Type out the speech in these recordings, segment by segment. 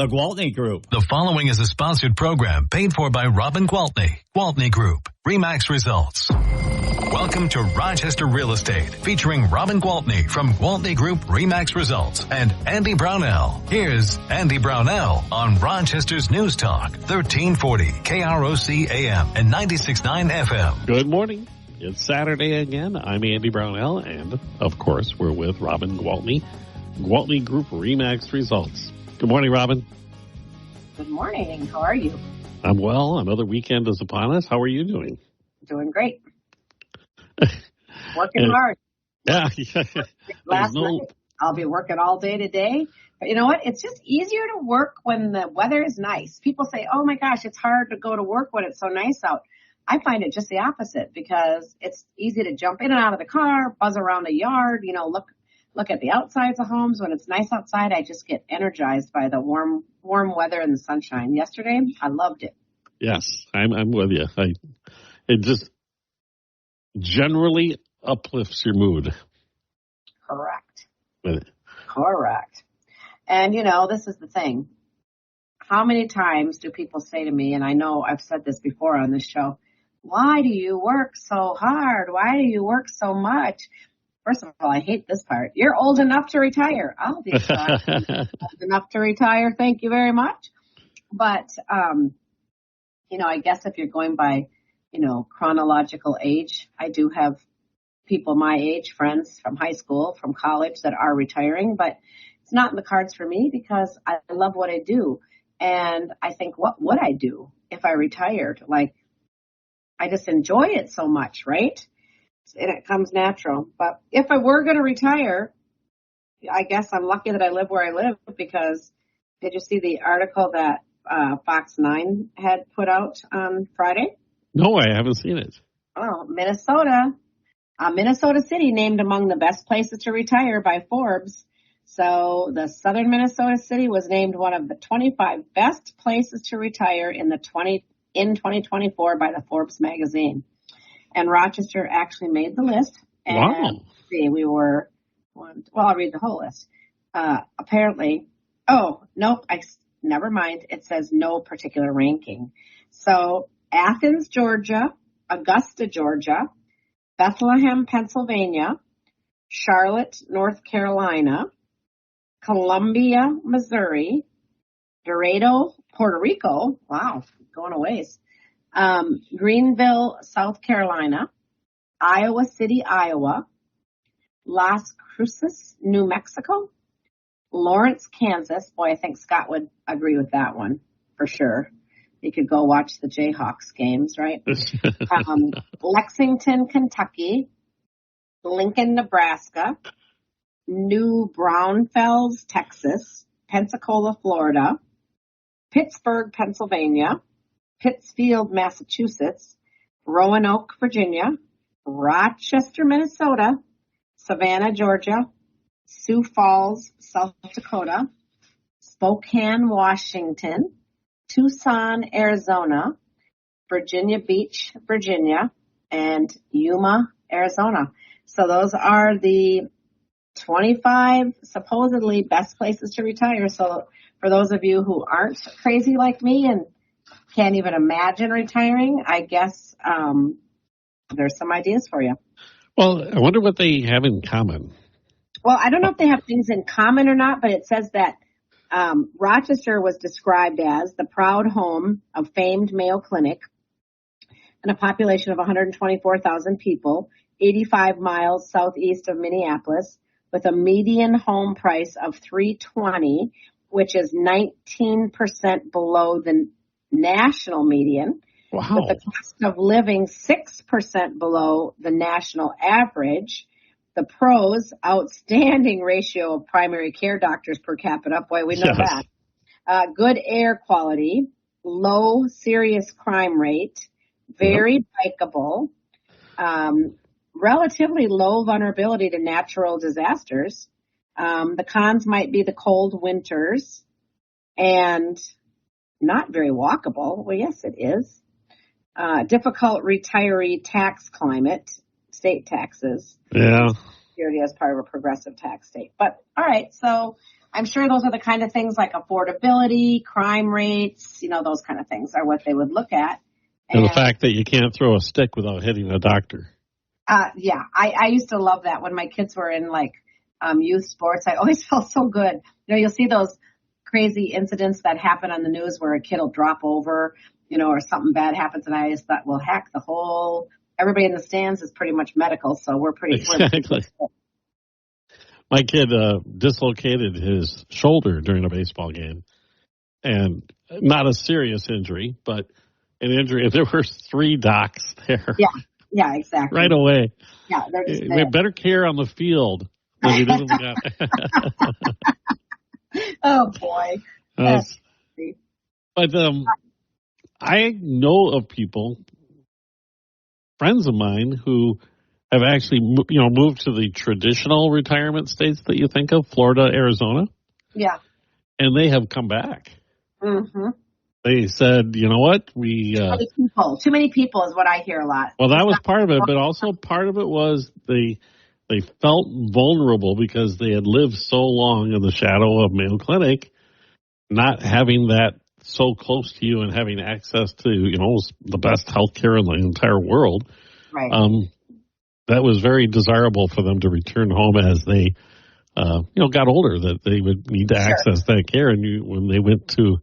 The Gwaltney Group. The following is a sponsored program paid for by Robin Gwaltney. Gwaltney Group. RE/MAX results. Welcome to Rochester Real Estate, featuring Robin Gwaltney from Gwaltney Group RE/MAX Results and Andy Brownell. Here's Andy Brownell on Rochester's News Talk, 1340 KROC AM and 96.9 FM. Good morning. It's Saturday again. I'm Andy Brownell, and of course, we're with Robin Gwaltney, Gwaltney Group RE/MAX Results. Good morning, Robin. Good morning. How are you? I'm well. Another weekend is upon us. How are you doing? Doing great. Working hard. Yeah. Last night, I'll be working all day today. But you know what? It's just easier to work when the weather is nice. People say, oh my gosh, it's hard to go to work when it's so nice out. I find it just the opposite because it's easy to jump in and out of the car, buzz around a yard, look at the outsides of homes. When it's nice outside, I just get energized by the warm weather and the sunshine. Yesterday, I loved it. Yes, I'm with you. It just generally uplifts your mood. Correct. Correct. And, this is the thing. How many times do people say to me, and I know I've said this before on this show, why do you work so hard? Why do you work so much? First of all, I hate this part. You're old enough to retire. I'll be glad. Old enough to retire. Thank you very much. But, I guess if you're going by, chronological age, I do have people my age, friends from high school, from college that are retiring, but it's not in the cards for me because I love what I do. And I think, what would I do if I retired? I just enjoy it so much, right? And it comes natural. But if I were going to retire, I guess I'm lucky that I live where I live because did you see the article that Fox 9 had put out on Friday? No, I haven't seen it. Oh, Minnesota. Minnesota City named among the best places to retire by Forbes. So the southern Minnesota City was named one of the 25 best places to retire in 2024 by the Forbes magazine. And Rochester actually made the list. And wow. I'll read the whole list. Never mind. It says no particular ranking. So Athens, Georgia, Augusta, Georgia, Bethlehem, Pennsylvania, Charlotte, North Carolina, Columbia, Missouri, Dorado, Puerto Rico. Wow, going a ways. Greenville, South Carolina, Iowa City, Iowa, Las Cruces, New Mexico, Lawrence, Kansas. Boy, I think Scott would agree with that one for sure. You could go watch the Jayhawks games, right? Lexington, Kentucky, Lincoln, Nebraska, New Braunfels, Texas, Pensacola, Florida, Pittsburgh, Pennsylvania, Pittsfield, Massachusetts, Roanoke, Virginia, Rochester, Minnesota, Savannah, Georgia, Sioux Falls, South Dakota, Spokane, Washington, Tucson, Arizona, Virginia Beach, Virginia, and Yuma, Arizona. So those are the 25 supposedly best places to retire. So for those of you who aren't crazy like me and can't even imagine retiring, I guess there's some ideas for you. Well, I wonder what they have in common. Well, I don't know if they have things in common or not, but it says that Rochester was described as the proud home of famed Mayo Clinic and a population of 124,000 people, 85 miles southeast of Minneapolis, with a median home price of $320,000, which is 19% below the national median. Wow. With the cost of living 6% below the national average. The pros, outstanding ratio of primary care doctors per capita. Boy, we know yes. that. Good air quality, low serious crime rate, very bikeable, relatively low vulnerability to natural disasters. The cons might be the cold winters and not very walkable. Well, yes, it is. Difficult retiree tax climate, state taxes. Yeah. Security as part of a progressive tax state. But all right, so I'm sure those are the kind of things like affordability, crime rates, those kind of things are what they would look at. And the fact that you can't throw a stick without hitting a doctor. Yeah, I used to love that when my kids were in youth sports. I always felt so good. You'll see those crazy incidents that happen on the news where a kid will drop over, or something bad happens. And I just thought, well, heck, everybody in the stands is pretty much medical. So we're pretty. Exactly. My kid dislocated his shoulder during a baseball game, and not a serious injury, but an injury. There were 3 docs there. Yeah, exactly. Right away. Yeah, they're just we have better care on the field than we did in the Oh boy. But I know of people, friends of mine, who have actually moved to the traditional retirement states that you think of, Florida, Arizona. Yeah. And they have come back. Mm-hmm. They said, you know what, too many people is what I hear a lot. Well, that was part of it, but also part of it was they felt vulnerable because they had lived so long in the shadow of Mayo Clinic, not having that so close to you and having access to, the best health care in the entire world. Right. That was very desirable for them to return home as they, got older, that they would need to access that care. And when they went to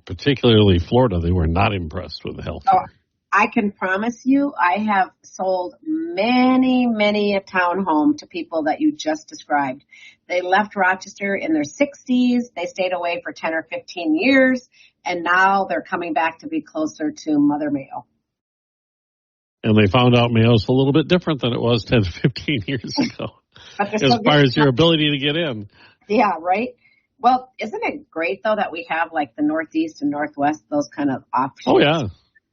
particularly Florida, they were not impressed with the health care. I can promise you I have sold many a townhome to people that you just described. They left Rochester in their 60s. They stayed away for 10 or 15 years, and now they're coming back to be closer to Mother Mayo. And they found out Mayo's a little bit different than it was 10 to 15 years ago as far as your ability to get in. Yeah, right? Well, isn't it great, though, that we have the Northeast and Northwest, those kind of options? Oh, yeah.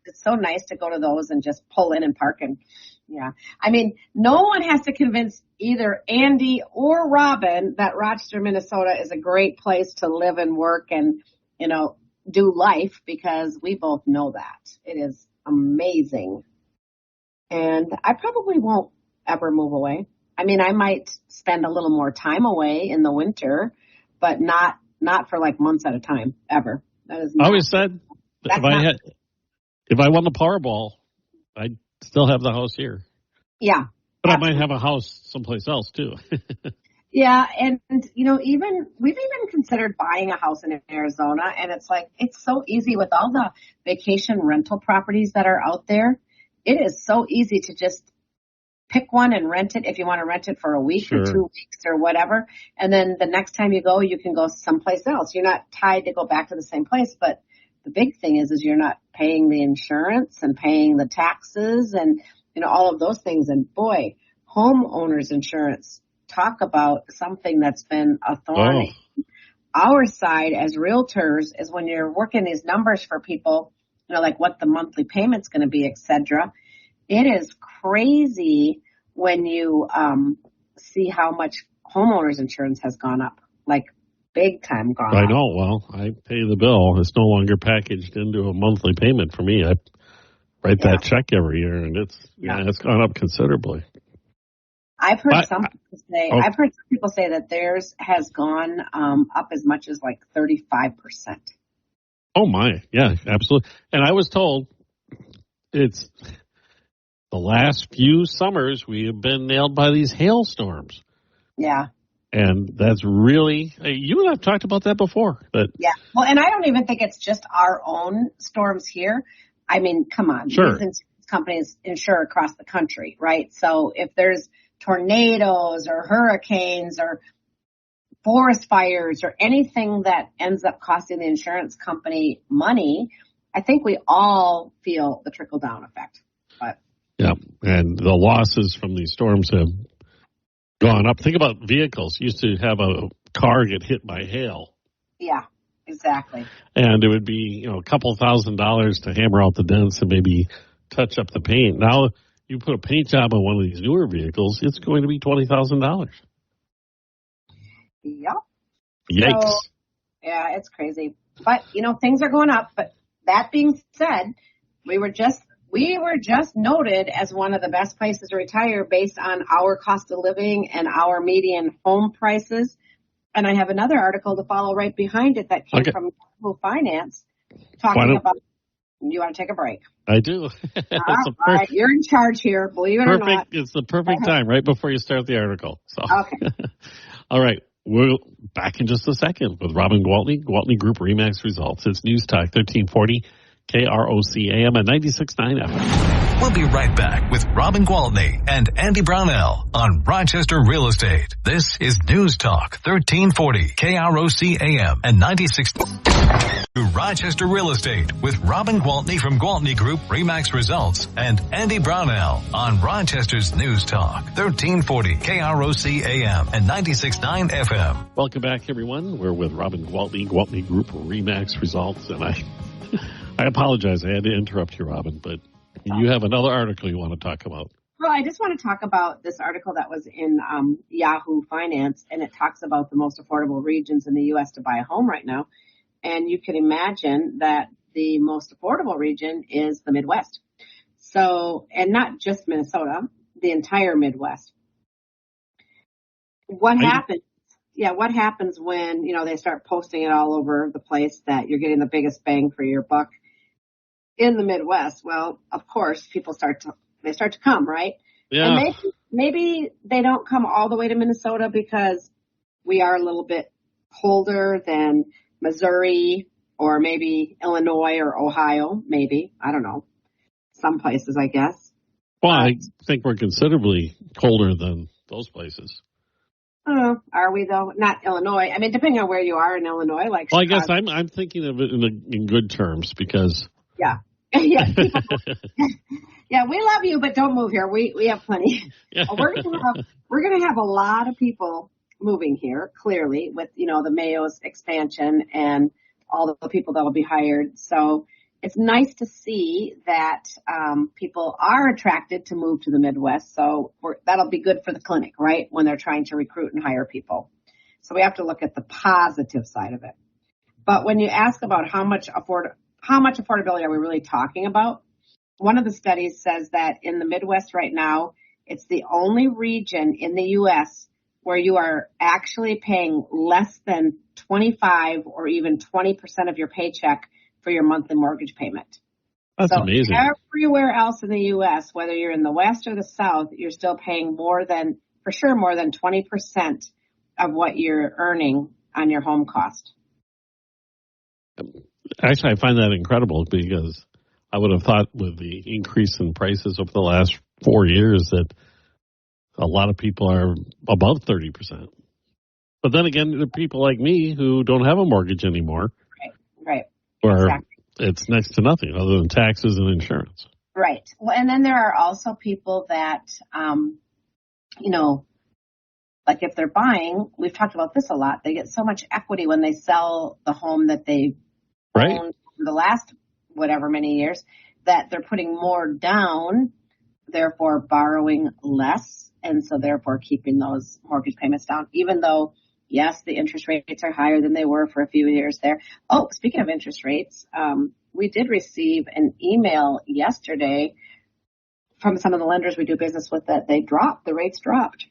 It's so nice to go to those and just pull in and park. And yeah, I mean, no one has to convince either Andy or Robin that Rochester, Minnesota is a great place to live and work and, do life, because we both know that. It is amazing. And I probably won't ever move away. I mean, I might spend a little more time away in the winter, but not for months at a time, ever. That is not. I always said if I won the Powerball, I'd still have the house here. Yeah. But absolutely. I might have a house someplace else, too. Yeah, and, we've even considered buying a house in Arizona, and it's so easy with all the vacation rental properties that are out there. It is so easy to just pick one and rent it if you want to rent it for a week or 2 weeks or whatever. And then the next time you go, you can go someplace else. You're not tied to go back to the same place, but the big thing is you're not paying the insurance and paying the taxes and, all of those things. And boy, homeowners insurance, talk about something that's been a thorn. Our side as realtors is when you're working these numbers for people, what the monthly payment's going to be, et cetera. It is crazy when you see how much homeowners insurance has gone up, big time gone up. I know. Well, I pay the bill. It's no longer packaged into a monthly payment for me. I write that check every year, and it's gone up considerably. I've heard some people say that theirs has gone up as much as 35%. Oh my, yeah, absolutely. And I was told it's the last few summers we have been nailed by these hailstorms. Yeah. And that's really, you and I have talked about that before. Yeah. Well, and I don't even think it's just our own storms here. I mean, come on. Sure. These insurance companies insure across the country, right? So if there's tornadoes or hurricanes or forest fires or anything that ends up costing the insurance company money, I think we all feel the trickle-down effect. But yeah, and the losses from these storms have gone up. Think about vehicles. You used to have a car get hit by hail. Yeah, exactly. And it would be, a couple $1,000s to hammer out the dents and maybe touch up the paint. Now, you put a paint job on one of these newer vehicles, it's going to be $20,000. Yep. Yikes. So, yeah, it's crazy. But, things are going up. But that being said, we were just noted as one of the best places to retire based on our cost of living and our median home prices. And I have another article to follow right behind it that came from Yahoo Finance talking about. You want to take a break? I do. All right, you're in charge here, believe it or not. It's the perfect time right before you start the article. So. Okay. All right. We're back in just a second with Robin Gwaltney, Gwaltney Group-RE results. It's News Talk 1340 KROC AM at 96.9 FM. We'll be right back with Robin Gwaltney and Andy Brownell on Rochester Real Estate. This is News Talk 1340 KROC AM and 96. To Rochester Real Estate with Robin Gwaltney from Gwaltney Group-RE results and Andy Brownell on Rochester's News Talk 1340 KROC AM and 96.9 FM. Welcome back, everyone. We're with Robin Gwaltney, Gwaltney Group-RE results, and I apologize. I had to interrupt you, Robin, but you have another article you want to talk about. Well, I just want to talk about this article that was in Yahoo Finance, and it talks about the most affordable regions in the U.S. to buy a home right now. And you can imagine that the most affordable region is the Midwest. So, and not just Minnesota, the entire Midwest. What happens? Yeah, what happens when, they start posting it all over the place that you're getting the biggest bang for your buck in the Midwest? Well, of course, people start to come, right? Yeah. And maybe they don't come all the way to Minnesota because we are a little bit colder than Missouri or maybe Illinois or Ohio, maybe. I don't know. Some places, I guess. Well, I think we're considerably colder than those places. Are we though? Not Illinois. I mean, depending on where you are in Illinois, like. Well, I guess I'm thinking of it in good terms because. Yeah. Yeah. Yeah, we love you, but don't move here. We have plenty. Yeah. We're gonna have a lot of people moving here, clearly, with the Mayo's expansion and all the people that will be hired. So it's nice to see that people are attracted to move to the Midwest. So that'll be good for the clinic, right, when they're trying to recruit and hire people. So we have to look at the positive side of it. But when you ask about how much affordability are we really talking about, one of the studies says that in the Midwest right now, it's the only region in the U.S. where you are actually paying less than 25 or even 20% of your paycheck for your monthly mortgage payment. That's amazing. Everywhere else in the U.S., whether you're in the West or the South, you're still paying more than 20% of what you're earning on your home cost. Actually, I find that incredible because I would have thought with the increase in prices over the last 4 years that a lot of people are above 30%. But then again, there are people like me who don't have a mortgage anymore. Right. Or exactly. It's next to nothing other than taxes and insurance. Right. Well, and then there are also people that, like if they're buying, we've talked about this a lot, they get so much equity when they sell the home that they owned for the last whatever many years that they're putting more down, therefore borrowing less, and so therefore keeping those mortgage payments down, even though, yes, the interest rates are higher than they were for a few years there. Oh, speaking of interest rates, we did receive an email yesterday from some of the lenders we do business with that the rates dropped.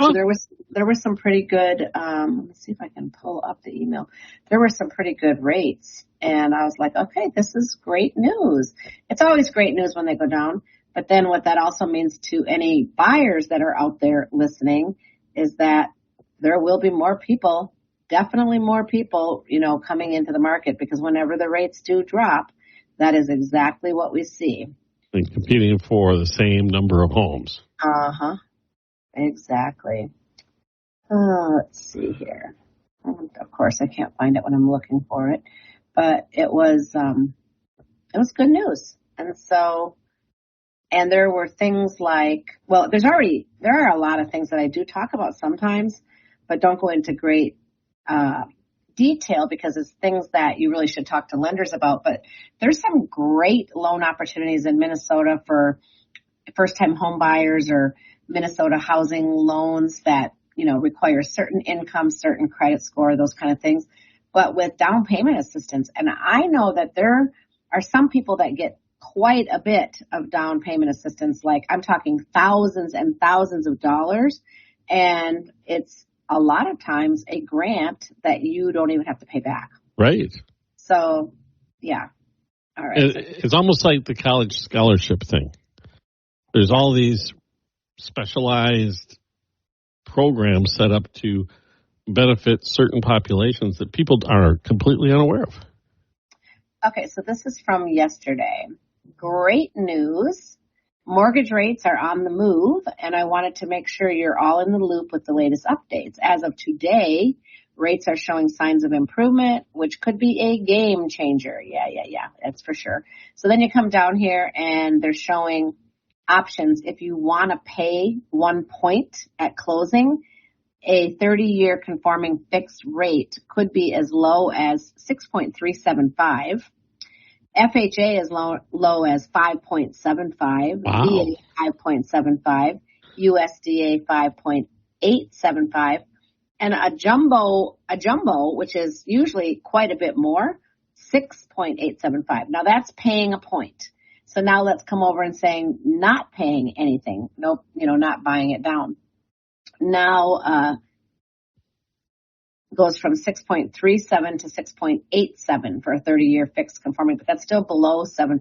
Oh. So there was some pretty good, let me see if I can pull up the email. There were some pretty good rates. And I was like, okay, this is great news. It's always great news when they go down. But then what that also means to any buyers that are out there listening is that there will be more people, definitely more people, coming into the market, because whenever the rates do drop, that is exactly what we see. And competing for the same number of homes. Uh-huh. Exactly. Let's see here. Of course, I can't find it when I'm looking for it, but it was good news. And there were things like, well, there are a lot of things that I do talk about sometimes, but don't go into great detail because it's things that you really should talk to lenders about. But there's some great loan opportunities in Minnesota for first-time home buyers or Minnesota housing loans that, require certain income, certain credit score, those kind of things, but with down payment assistance. And I know that there are some people that get quite a bit of down payment assistance, like I'm talking thousands and thousands of dollars, and it's a lot of times a grant that you don't even have to pay back. Right. So, yeah. All right. It's almost like the college scholarship thing. There's all these specialized programs set up to benefit certain populations that people are completely unaware of. Okay, so this is from yesterday. Great news. Mortgage rates are on the move, and I wanted to make sure you're all in the loop with the latest updates. As of today, rates are showing signs of improvement, which could be a game changer. Yeah, that's for sure. So then you come down here, and they're showing options. If you want to pay 1 point at closing, a 30-year conforming fixed rate could be as low as 6.375. FHA is low as 5.75. Wow. VA 5.75. USDA 5.875. And a jumbo, which is usually quite a bit more, 6.875. Now that's paying a point. So now let's come over and saying not paying anything. Nope, not buying it down. Now goes from 6.37 to 6.87 for a 30-year fixed conforming, but that's still below 7%.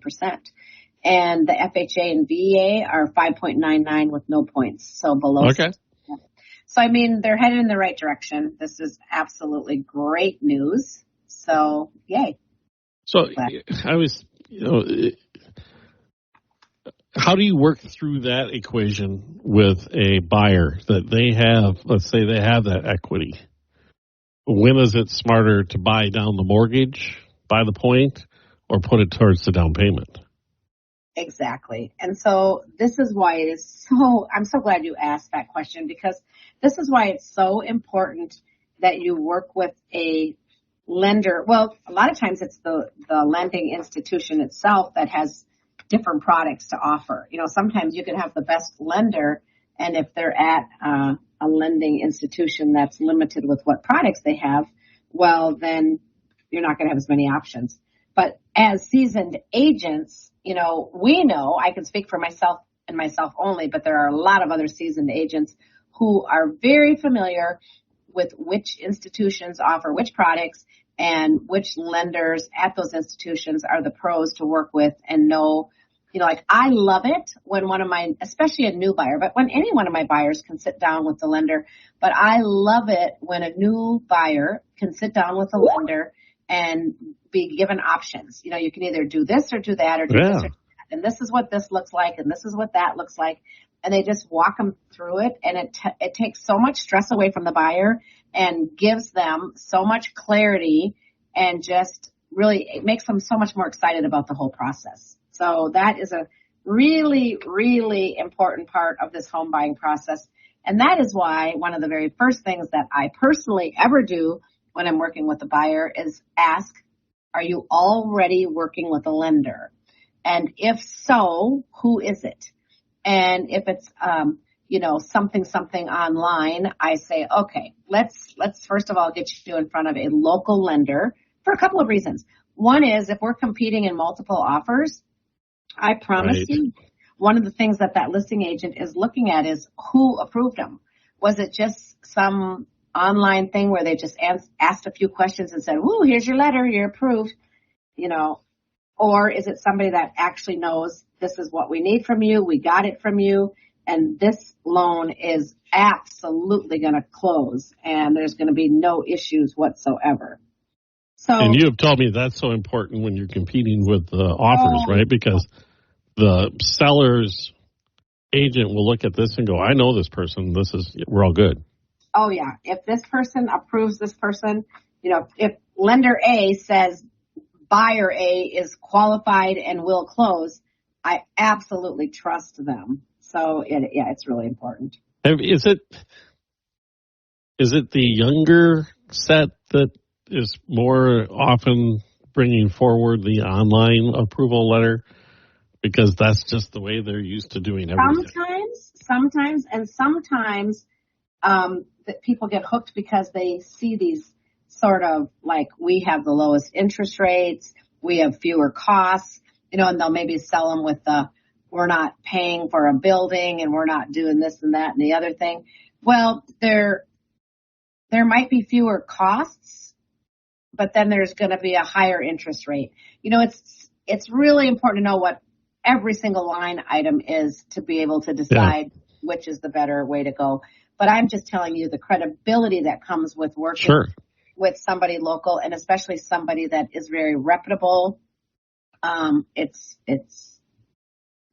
And the FHA and VA are 5.99 with no points, so below. Okay. 6%. So, I mean, they're headed in the right direction. This is absolutely great news. So, yay. So I was, how do you work through that equation with a buyer that they have, let's say they have that equity? When is it smarter to buy down the mortgage, buy the point, or put it towards the down payment? Exactly. And so this is why I'm so glad you asked that question, because this is why it's so important that you work with a lender. Well, a lot of times it's the lending institution itself that has different products to offer. Sometimes you can have the best lender, and if they're at a lending institution that's limited with what products they have, well, then you're not going to have as many options. But as seasoned agents, we know, I can speak for myself and myself only, but there are a lot of other seasoned agents who are very familiar with which institutions offer which products and which lenders at those institutions are the pros to work with and know. I love it when especially a new buyer, but when any one of my buyers can sit down with the lender, but I love it when a new buyer can sit down with a lender and be given options. You can either do this or do that or do this or do that. And this is what this looks like and this is what that looks like. And they just walk them through it. And it takes so much stress away from the buyer and gives them so much clarity and just really, it makes them so much more excited about the whole process. So that is a really, really important part of this home buying process. And that is why one of the very first things that I personally ever do when I'm working with a buyer is ask, are you already working with a lender? And if so, who is it? And if it's, something online, I say, okay, let's first of all get you in front of a local lender for a couple of reasons. One is if we're competing in multiple offers, I promise you, one of the things that listing agent is looking at is who approved them. Was it just some online thing where they just asked a few questions and said, "Woo, here's your letter, you're approved," or is it somebody that actually knows this is what we need from you, we got it from you, and this loan is absolutely going to close and there's going to be no issues whatsoever. And you have told me that's so important when you're competing with the offers, right? Because the seller's agent will look at this and go, I know this person. We're all good. Oh, yeah. If this person approves this person, if lender A says buyer A is qualified and will close, I absolutely trust them. So, it's really important. Is it the younger set that is more often bringing forward the online approval letter because that's just the way they're used to doing everything? Sometimes that people get hooked because they see these sort of like, we have the lowest interest rates, we have fewer costs, and they'll maybe sell them with we're not paying for a building and we're not doing this and that and the other thing. Well, they're there might be fewer costs, but then there's going to be a higher interest rate. It's really important to know what every single line item is to be able to decide which is the better way to go. But I'm just telling you the credibility that comes with working with somebody local, and especially somebody that is very reputable. Well,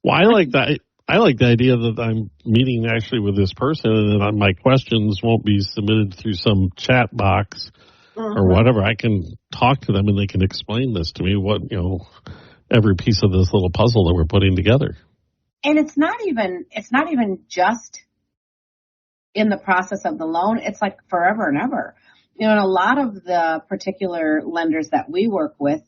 I like that. I like the idea that I'm meeting actually with this person, and then my questions won't be submitted through some chat box or whatever. I can talk to them, and they can explain this to me. Every piece of this little puzzle that we're putting together. And it's not even just in the process of the loan. It's like forever and ever. And a lot of the particular lenders that we work with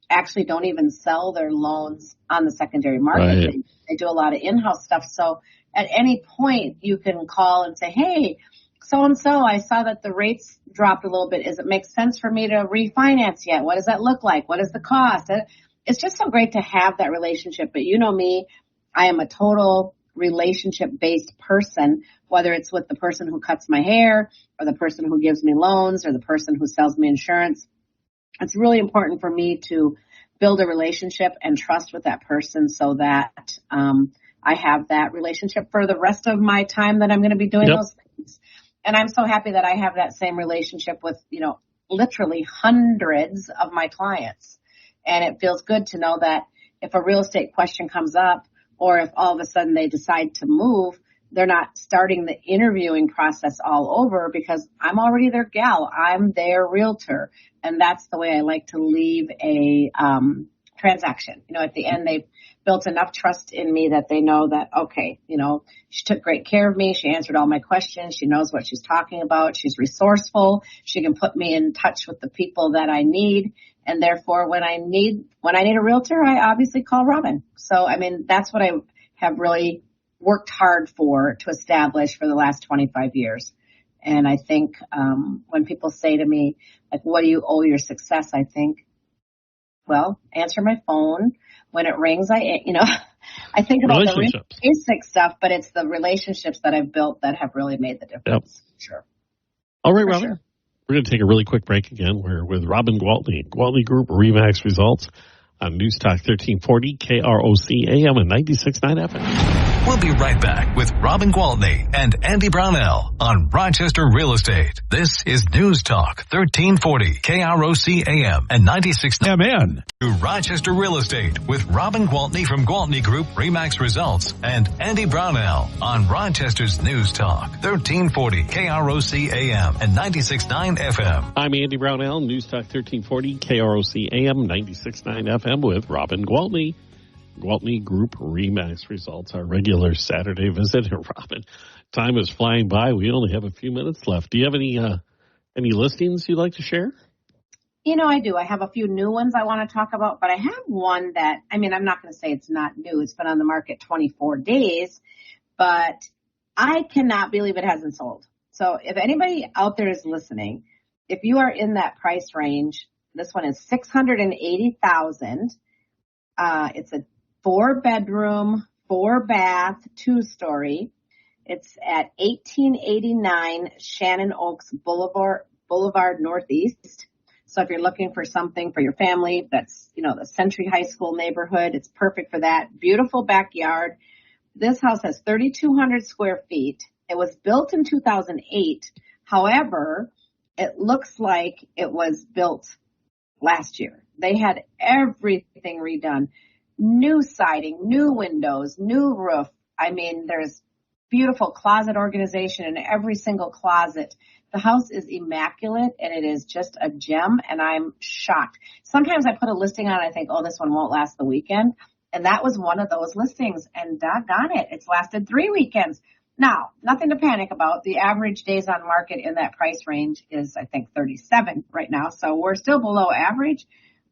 actually don't even sell their loans on the secondary market. Right. They do a lot of in-house stuff. So at any point you can call and say, hey, so-and-so, I saw that the rates dropped a little bit. Does it make sense for me to refinance yet? What does that look like? What is the cost? It's just so great to have that relationship. But you know me, I am a total relationship-based person, whether it's with the person who cuts my hair or the person who gives me loans or the person who sells me insurance. It's really important for me to build a relationship and trust with that person so that I have that relationship for the rest of my time that I'm going to be doing those things. And I'm so happy that I have that same relationship with, literally hundreds of my clients. And it feels good to know that if a real estate question comes up, or if all of a sudden they decide to move, they're not starting the interviewing process all over because I'm already their gal. I'm their realtor. And that's the way I like to leave a transaction. At the end, they've built enough trust in me that they know that, okay, she took great care of me. She answered all my questions. She knows what she's talking about. She's resourceful. She can put me in touch with the people that I need. And therefore, when I need a realtor, I obviously call Robin. So, that's what I have really worked hard to establish for the last 25 years. And I think when people say to me, like, what do you owe your success? I think, well, answer my phone. When it rings, I think about the really basic stuff, but it's the relationships that I've built that have really made the difference. Yep. Sure. All right, Robin. Sure. We're going to take a really quick break again. We're with Robin Gwaltney, Gwaltney Group-RE Results on News Talk 1340, KROC AM and 96.9 FM. We'll be right back with Robin Gwaltney and Andy Brownell on Rochester Real Estate. This is News Talk 1340, KROC AM and 96.9 FM. To Rochester Real Estate with Robin Gwaltney from Gwaltney Group-RE Results and Andy Brownell on Rochester's News Talk 1340, KROC AM and 96.9 FM. I'm Andy Brownell, News Talk 1340, KROC AM 96.9 FM with Robin Gwaltney. Gwaltney Group-RE Results, our regular Saturday visit. Robin, time is flying by. We only have a few minutes left. Do you have any listings you'd like to share? I do. I have a few new ones I want to talk about, but I have one that, I'm not going to say it's not new. It's been on the market 24 days, but I cannot believe it hasn't sold. So if anybody out there is listening, if you are in that price range, this one is $680,000. It's a 4-bedroom, 4-bath, 2-story. It's at 1889 Shannon Oaks Boulevard Northeast. So if you're looking for something for your family, that's, the Century High School neighborhood, it's perfect for that. Beautiful backyard. This house has 3,200 square feet. It was built in 2008. However, it looks like it was built last year. They had everything redone. New siding, new windows, new roof. There's beautiful closet organization in every single closet. The house is immaculate, and it is just a gem, and I'm shocked. Sometimes I put a listing on and I think, oh, this one won't last the weekend. And that was one of those listings, and doggone it, it's lasted 3 weekends. Now, nothing to panic about. The average days on market in that price range is, I think, 37 right now. So we're still below average.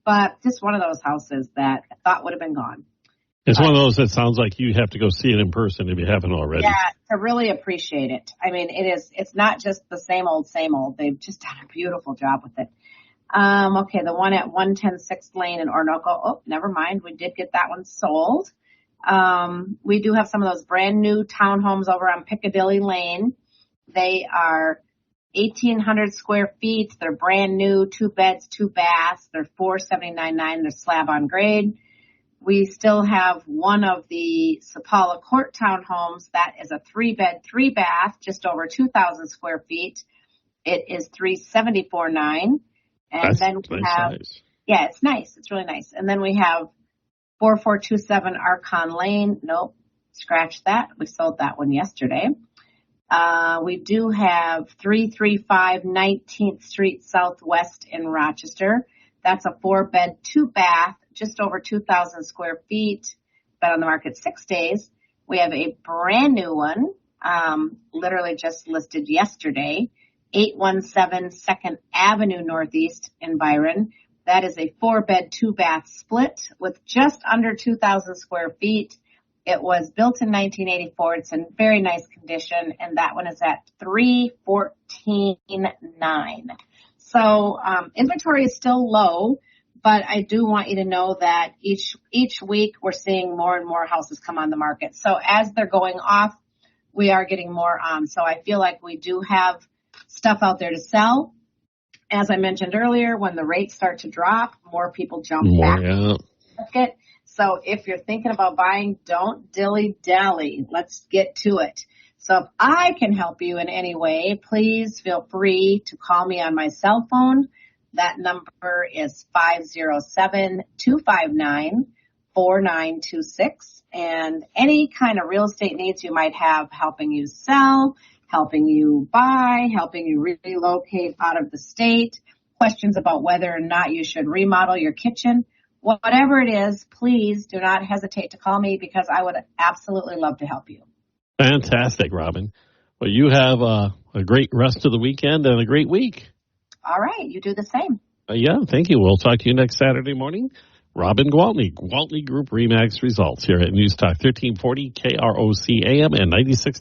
But just one of those houses that I thought would have been gone. It's one of those that sounds like you have to go see it in person if you haven't already. Yeah, to really appreciate it. It's not just the same old, same old. They've just done a beautiful job with it. Okay, the one at 110 6th Lane in Orinoco. Oh, never mind. We did get that one sold. We do have some of those brand new townhomes over on Piccadilly Lane. They are 1,800 square feet. They're brand new, 2 beds, 2 baths. They're $479.9. They're slab on grade. We still have one of the Sapala Court townhomes. That is a 3-bed, 3-bath, just over 2,000 square feet. It is $374.9. And then we have, nice. Yeah, it's nice. It's really nice. And then we have 4427 Archon Lane. Nope, scratch that. We sold that one yesterday. We do have 335 19th Street Southwest in Rochester. That's a 4-bed, 2-bath, just over 2,000 square feet. Been on the market 6 days. We have a brand new one, literally just listed yesterday, 817 2nd Avenue Northeast in Byron. That is a 4-bed, 2-bath split with just under 2,000 square feet. It was built in 1984. It's in very nice condition, and that one is at $314.9. So inventory is still low, but I do want you to know that each week we're seeing more and more houses come on the market. So as they're going off, we are getting more on. So I feel like we do have stuff out there to sell. As I mentioned earlier, when the rates start to drop, more people jump back in the market. So if you're thinking about buying, don't dilly-dally. Let's get to it. So if I can help you in any way, please feel free to call me on my cell phone. That number is 507-259-4926. And any kind of real estate needs you might have, helping you sell, helping you buy, helping you relocate out of the state, questions about whether or not you should remodel your kitchen, whatever it is, please do not hesitate to call me because I would absolutely love to help you. Fantastic, Robin. Well, you have a great rest of the weekend and a great week. All right. You do the same. Yeah, thank you. We'll talk to you next Saturday morning. Robin Gwaltney, Gwaltney Group RE/MAX Results here at News Talk 1340 KROC AM and 96.